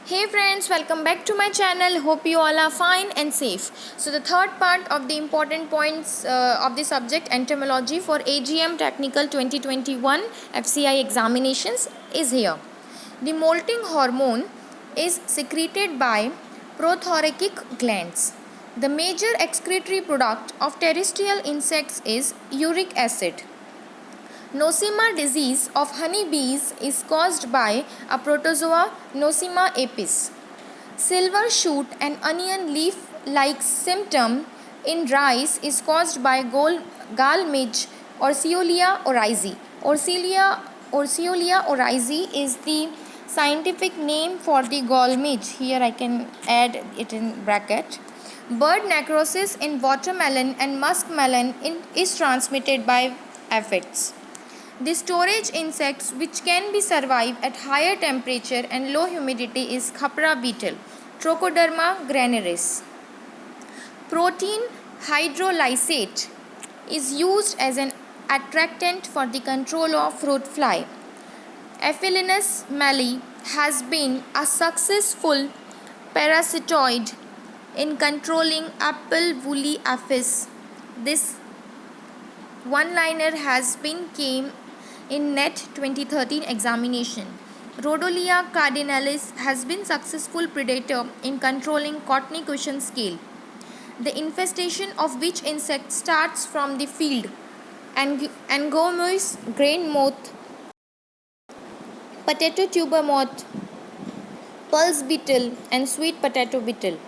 Hey friends, welcome back to my channel. Hope you all are fine and safe. So the third part of the important points of the subject entomology for AGM Technical 2021 FCI examinations is here. The molting hormone is secreted by prothoracic glands. The major excretory product of terrestrial insects is uric acid. Nosema disease of honeybees is caused by a protozoa Nosema apis. Silver shoot and onion leaf like symptom in rice is caused by gall midge Orseolia oryzae. Orseolia oryzae is the scientific name for the gall midge. Here I can add it in bracket. Bird necrosis in watermelon and muskmelon is transmitted by aphids. The storage insects which can be survive at higher temperature and low humidity is khapra beetle, Trochoderma granaris. Protein hydrolysate is used as an attractant for the control of fruit fly. Aphelinus mallee has been a successful parasitoid in controlling apple woolly aphis. This one-liner has been came in NET 2013 examination. Rhodolia cardinalis has been successful predator in controlling cottony cushion scale, the infestation of which insect starts from the field. Angomys grain moth, potato tuber moth, pulse beetle and sweet potato beetle.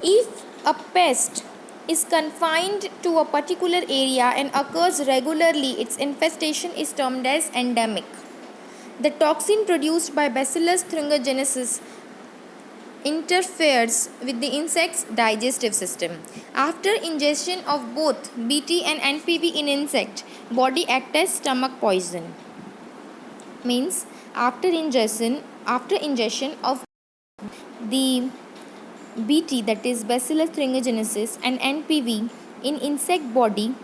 If a pest is confined to a particular area and occurs regularly, its infestation is termed as endemic. The toxin produced by Bacillus thuringiensis interferes with the insect's digestive system. After ingestion of both Bt and NPV in insect, body act as stomach poison. Means after ingestion of the Bt, that is Bacillus thuringiensis, and NPV in insect body,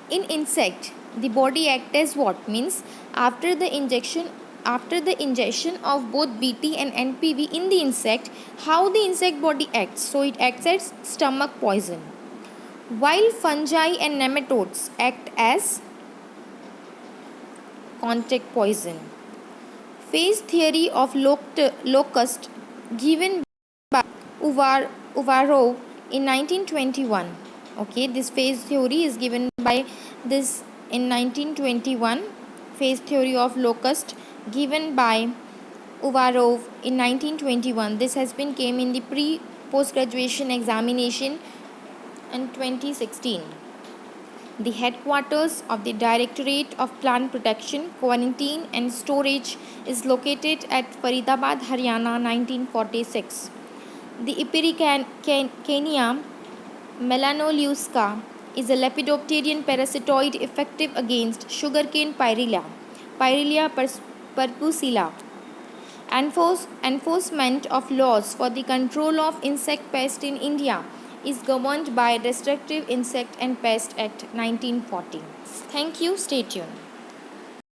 in insect the body act as what? Means after the ingestion of both Bt and NPV in the insect, how the insect body acts? So it acts as stomach poison, while fungi and nematodes act as contact poison. Phase theory of locust given by Uvarov in 1921. Okay, this phase theory is given by this in 1921. Phase theory of locust given by Uvarov in 1921. This has been came in the post graduation examination in 2016. The headquarters of the Directorate of Plant Protection, Quarantine and Storage is located at Faridabad, Haryana, 1946. The Epiricania melanolusca is a lepidopteran parasitoid effective against sugarcane Pyrrhia purpusilla. Enforcement of laws for the control of insect pest in India is governed by Destructive Insect and Pest Act 1940. Thank you. Stay tuned.